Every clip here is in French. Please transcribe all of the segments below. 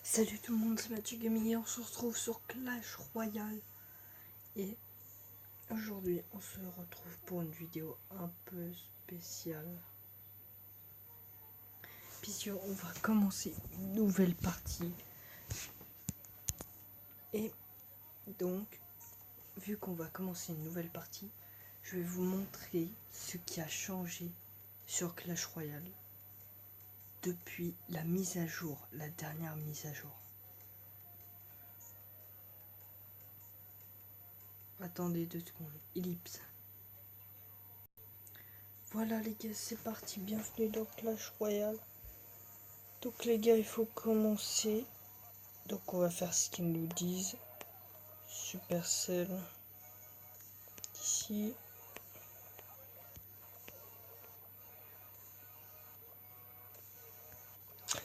Salut tout le monde, c'est Mathieu Gaming et on se retrouve sur Clash Royale. Et aujourd'hui, on se retrouve pour une vidéo un peu spéciale. Puisqu'on va commencer une nouvelle partie. Et donc, vu qu'on va commencer une nouvelle partie, je vais vous montrer ce qui a changé sur Clash Royale depuis la mise à jour, la dernière mise à jour. Attendez 2 secondes. Ellipse. Voilà les gars, c'est parti. Bienvenue dans Clash Royale. Donc les gars, il faut commencer. Donc on va faire ce qu'ils nous disent. Supercell. Ici.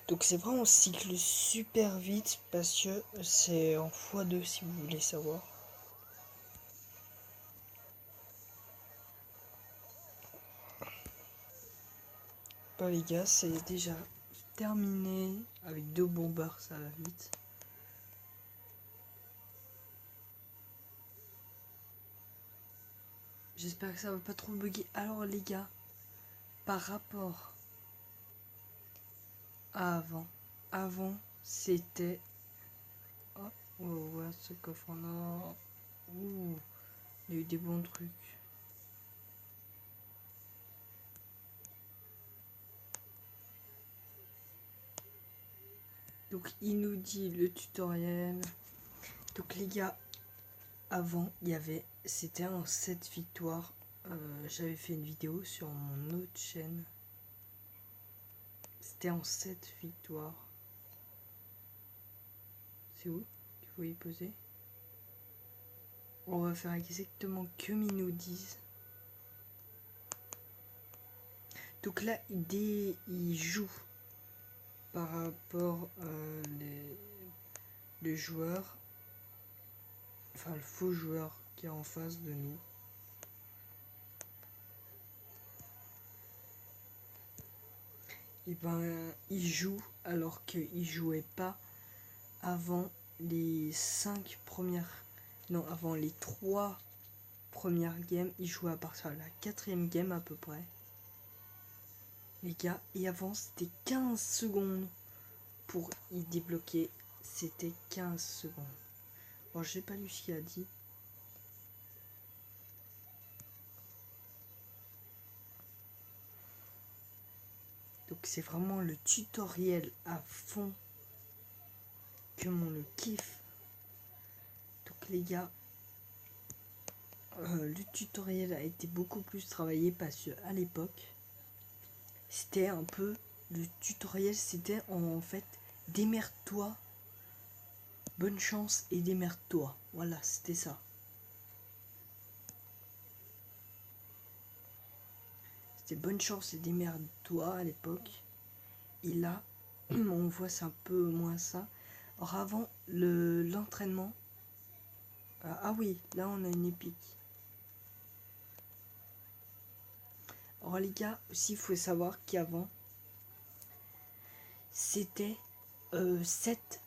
Donc c'est vrai, on cycle super vite parce que c'est en x2 si vous voulez savoir. Bah les gars, c'est déjà terminé. Avec 2 bombards, ça va vite. J'espère que ça va pas trop bugger. Alors les gars, par rapport à avant c'était... Oh, ouais, ce coffre en or. Ouh, il y a eu des bons trucs. Donc il nous dit le tutoriel. Donc les gars, avant il y avait, c'était en 7 victoires. J'avais fait une vidéo sur mon autre chaîne. C'était en 7 victoires. C'est où qu'il faut y poser? On va faire exactement comme ils nous disent. Donc là, il joue par rapport le joueur, enfin le faux joueur qui est en face de nous. Et ben, il joue alors qu'il jouait pas avant les 5 premières, non, avant les 3 premières games. Il jouait à partir de la 4e game à peu près, les gars. Et avant c'était 15 secondes pour y débloquer. C'était 15 secondes. Bon, j'ai pas lu ce qu'il a dit. Donc c'est vraiment le tutoriel à fond que on le kiffe. Donc les gars, le tutoriel a été beaucoup plus travaillé parce que à l'époque c'était un peu, le tutoriel c'était en fait démerde-toi, bonne chance et démerde-toi. Voilà, c'était ça. C'était bonne chance et démerde-toi à l'époque. Et là, on voit c'est un peu moins ça. Or avant l'entraînement, ah oui, là on a une épique. Alors les gars, aussi il faut savoir qu'avant c'était 7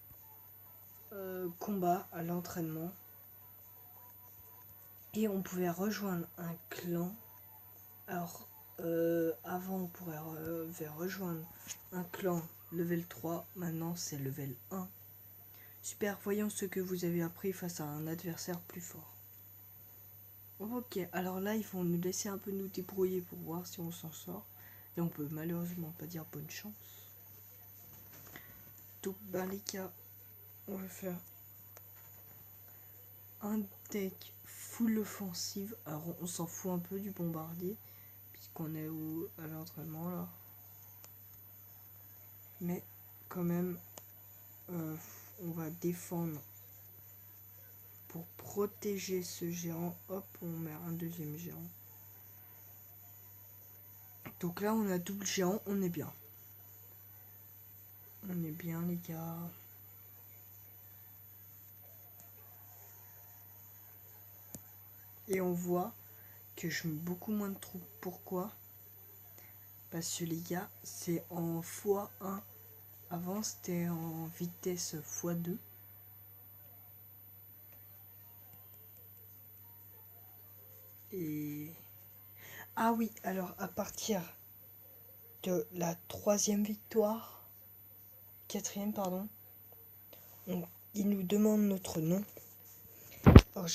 combats à l'entraînement. Et on pouvait rejoindre un clan. Alors avant on pouvait rejoindre un clan level 3, maintenant c'est level 1. Super, voyons ce que vous avez appris face à un adversaire plus fort. Ok, alors là ils vont nous laisser un peu nous débrouiller pour voir si on s'en sort. Et on peut malheureusement pas dire bonne chance. Donc bah les gars, on va faire un deck full offensive. Alors on s'en fout un peu du bombardier, puisqu'on est à l'entraînement là. Mais quand même, on va défendre pour protéger ce géant. Hop, on met un deuxième géant. Donc là on a double géant, on est bien. On est bien les gars. Et on voit que je mets beaucoup moins de troupes. Pourquoi? Parce que les gars, c'est en x1 avant c'était en vitesse x2. Et ah oui, alors à partir de la quatrième pardon, il nous demande notre nom. Alors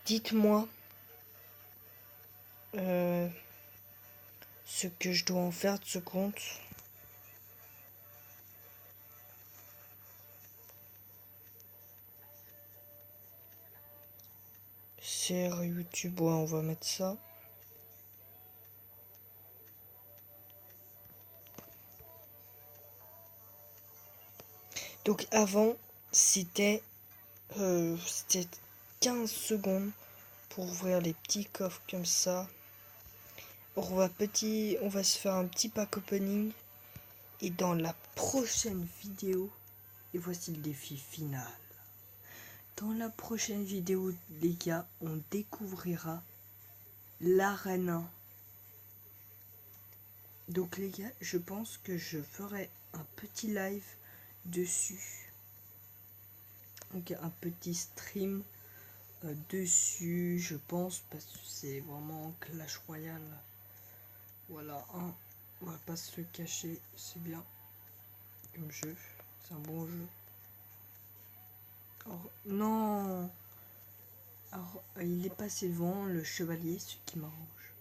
dites-moi ce que je dois en faire de ce compte. Sur YouTube, ouais, on va mettre ça. Donc avant, c'était 15 secondes pour ouvrir les petits coffres comme ça. On va se faire un petit pack opening. Et dans la prochaine vidéo, et voici le défi final. Dans la prochaine vidéo, les gars, on découvrira l'arène 1. Donc les gars, je pense que je ferai un petit live dessus. Donc un petit stream dessus, je pense, parce que c'est vraiment Clash Royale. Voilà, on va pas se le cacher, c'est bien comme jeu, c'est un bon jeu. Alors, non. Alors, il est passé devant le chevalier, ce qui m'arrange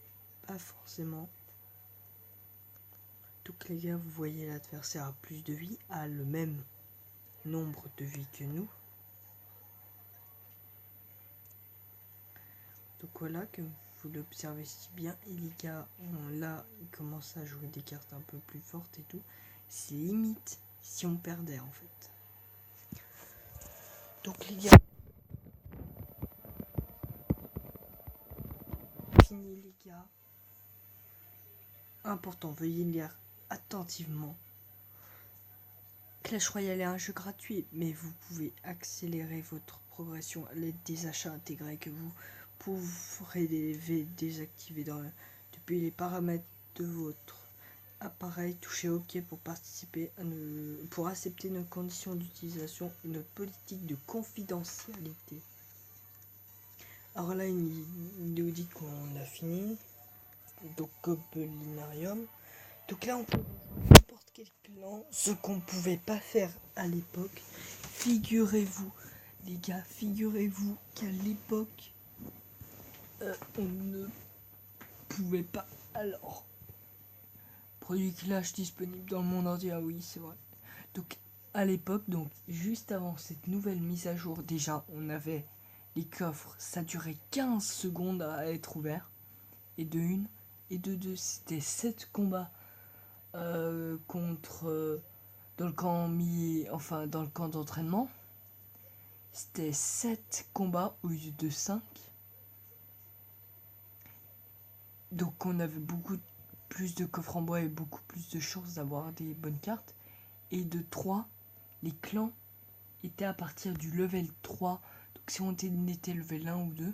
pas forcément. Donc les gars, vous voyez, l'adversaire a plus de vie, a le même nombre de vie que nous. Donc voilà, que vous l'observez si bien. Et les gars, là, il commence à jouer des cartes un peu plus fortes et tout. C'est limite si on perdait en fait. Donc les gars, fini les gars. Important, veuillez lire attentivement. Clash Royale est un jeu gratuit, mais vous pouvez accélérer votre progression à l'aide des achats intégrés que vous pourrez désactiver depuis les paramètres de votre appareil. Touchez OK pour participer pour accepter nos conditions d'utilisation et notre politique de confidentialité. Alors là, il nous dit qu'on a fini. Donc Gobelinarium. Donc là, on peut n'importe quel clan, ce qu'on pouvait pas faire à l'époque. Figurez-vous, les gars, figurez-vous qu'à l'époque, on ne pouvait pas. Alors, produit Clash disponible dans le monde entier, ah oui, c'est vrai. Donc, à l'époque, donc juste avant cette nouvelle mise à jour, déjà, on avait les coffres, ça durait 15 secondes à être ouvert. Et de 1, et de 2, c'était 7 combats contre dans le camp d'entraînement. C'était 7 combats au lieu de 5. Donc on avait beaucoup plus de coffres en bois et beaucoup plus de chances d'avoir des bonnes cartes. Et de 3, les clans étaient à partir du level 3. Donc si on était level 1 ou 2,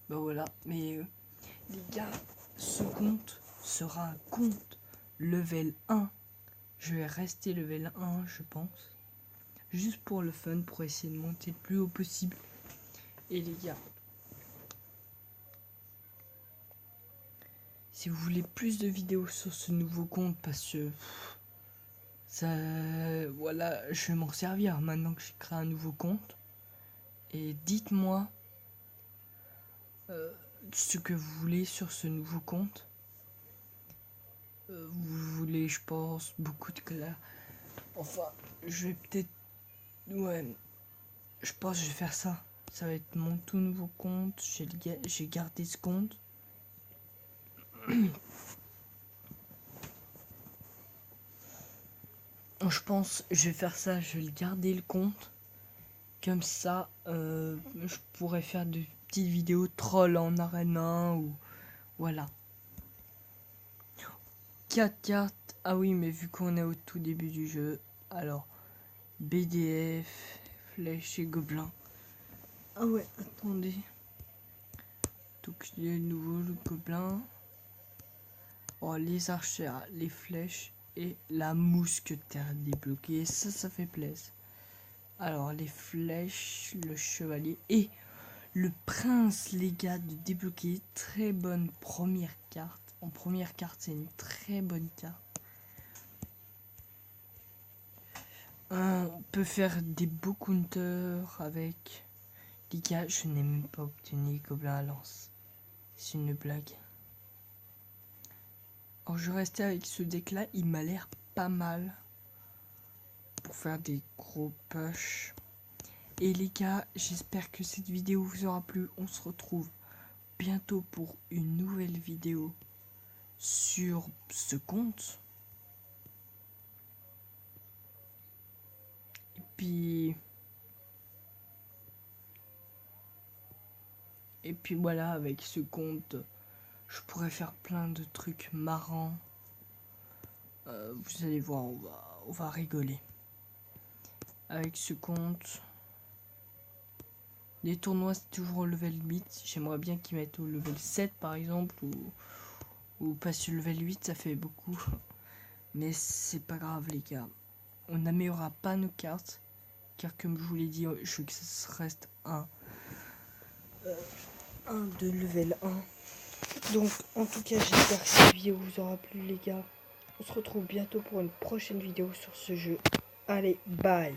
bah voilà. Mais les gars, ce compte sera un compte level 1. Je vais rester level 1, je pense. Juste pour le fun, pour essayer de monter le plus haut possible. Et les gars, si vous voulez plus de vidéos sur ce nouveau compte, parce que ça, voilà, je vais m'en servir maintenant que j'ai créé un nouveau compte. Et dites-moi ce que vous voulez sur ce nouveau compte. Vous voulez, je pense, beaucoup de clair. Enfin, je vais peut-être... Ouais, je pense que je vais faire ça. Ça va être mon tout nouveau compte. J'ai gardé ce compte. Je pense je vais faire ça, je vais garder le compte. Comme ça, je pourrais faire de petites vidéos troll en arena ou voilà. 4 cartes. Ah oui, mais vu qu'on est au tout début du jeu, alors BDF, flèche et gobelin. Ah ouais, attendez. Donc il y a le nouveau, le gobelin. Oh, les archères, les flèches et la mousquetaire débloquée. Ça fait plaisir. Alors, les flèches, le chevalier et le prince, les gars, de débloquer. Très bonne première carte. En première carte, c'est une très bonne carte. On peut faire des beaux counters avec. Les gars, je n'ai même pas obtenu gobelin à lance. C'est une blague. Alors, je restais avec ce deck là, il m'a l'air pas mal pour faire des gros push. Et les gars, j'espère que cette vidéo vous aura plu. On se retrouve bientôt pour une nouvelle vidéo sur ce compte. Et puis voilà, avec ce compte, je pourrais faire plein de trucs marrants. Vous allez voir, on va rigoler. Avec ce compte, les tournois c'est toujours au level 8. J'aimerais bien qu'ils mettent au level 7 par exemple, ou passer le level 8, ça fait beaucoup. Mais c'est pas grave les gars. On n'améliorera pas nos cartes, car comme je vous l'ai dit, je veux que ça reste un de level 1. Donc en tout cas, j'espère que cette vidéo vous aura plu les gars. On se retrouve bientôt pour une prochaine vidéo sur ce jeu. Allez, bye.